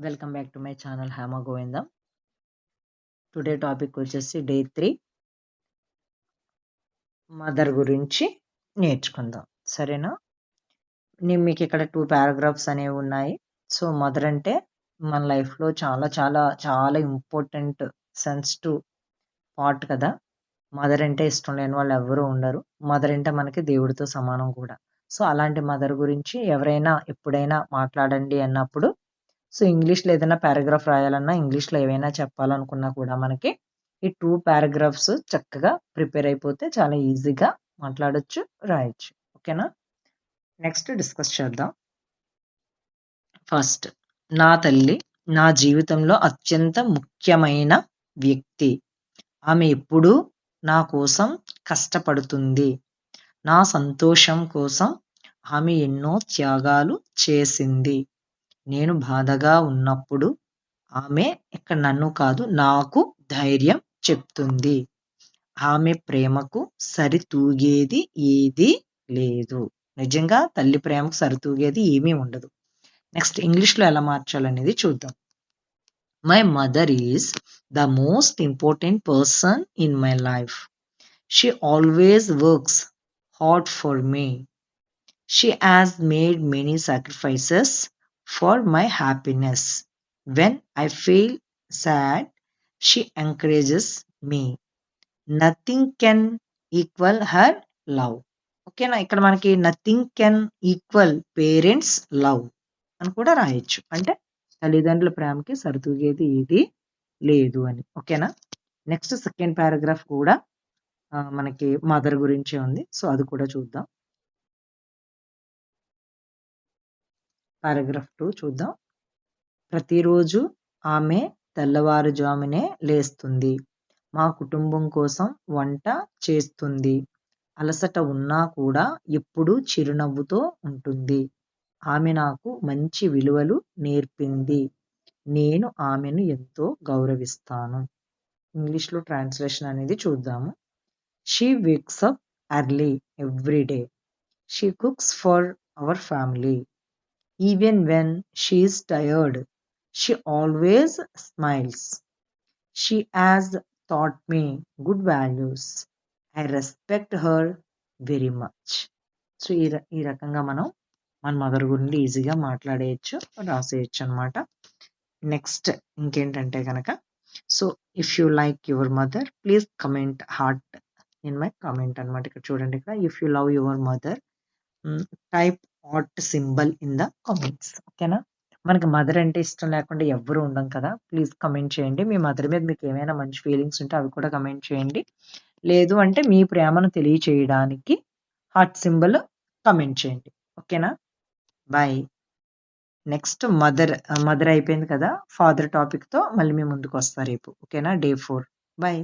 Welcome back to my channel Hema Govindam. Today topic వచ్చేసి day 3 mother గురించి నేర్చుకుందాం. సరేనా? నేను మీకు ఇక్కడ 2 పారాగ్రాఫ్స్ అనేవి ఉన్నాయి. సో మదర్ అంటే మన లైఫ్లో చాలా చాలా చాలా ఇంపార్టెంట్ సెన్సిటివ్ పార్ట్ కదా. మదర్ అంటే ఇష్టం లేని వాళ్ళు ఎవరూ ఉండరు. మదర్ అంటే మనకి దేవుడితో సమానం కూడా. సో అలాంటి మదర్ గురించి ఎవరైనా ఎప్పుడైనా మాట్లాడండి అన్నప్పుడు సో ఇంగ్లీష్లో ఏదైనా పారాగ్రాఫ్ రాయాలన్నా, ఇంగ్లీష్లో ఏవైనా చెప్పాలనుకున్నా కూడా మనకి ఈ 2 పారాగ్రాఫ్స్ చక్కగా ప్రిపేర్ అయిపోతే చాలా ఈజీగా మాట్లాడొచ్చు, రాయొచ్చు. ఓకేనా? నెక్స్ట్ డిస్కస్ చేద్దాం. ఫస్ట్, నా తల్లి నా జీవితంలో అత్యంత ముఖ్యమైన వ్యక్తి. ఆమె ఎప్పుడూ నా కోసం కష్టపడుతుంది. నా సంతోషం కోసం ఆమె ఎన్నో త్యాగాలు చేసింది. నేను బాధగా ఉన్నప్పుడు ఆమె ఇక్కడ నన్ను కాదు నాకు ధైర్యం చెప్తుంది. ఆమె ప్రేమకు సరితూగేది ఏదీ లేదు. నిజంగా తల్లి ప్రేమకు సరితూగేది ఏమీ ఉండదు. నెక్స్ట్ ఇంగ్లీష్లో ఎలా మార్చాలనేది చూద్దాం. My mother is the most important person in my life. She always works hard for me. She has made many sacrifices for my happiness. When I feel sad, she encourages me. Nothing can equal her love. ఓకేనా? ఇక్కడ మనకి nothing can equal parents love అని కూడా రాయొచ్చు. అంటే తల్లిదండ్రుల ప్రేమకి సరితూగేది ఏది లేదు అని. ఓకేనా? నెక్స్ట్ సెకండ్ పారాగ్రాఫ్ కూడా మనకి మదర్ గురించే ఉంది. సో అది కూడా చూద్దాం. పారాగ్రాఫ్ 2 చూద్దాం. ప్రతిరోజు ఆమె తెల్లవారుజామునే లేస్తుంది. మా కుటుంబం కోసం వంట చేస్తుంది. అలసట ఉన్నా కూడా ఎప్పుడూ చిరునవ్వుతో ఉంటుంది. ఆమె నాకు మంచి విలువలు నేర్పింది. నేను ఆమెను ఎంతో గౌరవిస్తాను. ఇంగ్లీష్లో ట్రాన్స్లేషన్ అనేది చూద్దాము. She wakes up early every day. She cooks for our family. Even when she is tired, she always smiles. She has taught me good values. I respect her very much. So ఈ రకంగా మనం మన mother గురించి ఈజీగా మాట్లాడేయచ్చు, రాసేయచ్చు అనమాట. Next ఇంకేంటంటే కనుక so if you like your mother please comment heart in my comment అనమాట. ఇక్కడ చూడండి, ఇక్కడ if you love your mother type heart symbol in the comments. ఓకేనా? మనకి మదర్ అంటే ఇష్టం లేకుండా ఎవ్వరూ ఉండం కదా. ప్లీజ్ కమెంట్ చేయండి. మీ మదర్ మీద మీకు ఏమైనా మంచి ఫీలింగ్స్ ఉంటే అవి కూడా కమెంట్ చేయండి. లేదు అంటే మీ ప్రేమను తెలియచేయడానికి హార్ట్ సింబల్ కమెంట్ చేయండి. ఓకేనా? బాయ్. నెక్స్ట్ మదర్ అయిపోయింది కదా. ఫాదర్ టాపిక్తో మళ్ళీ మీ ముందుకు వస్తా రేపు. ఓకేనా? డే 4. బాయ్.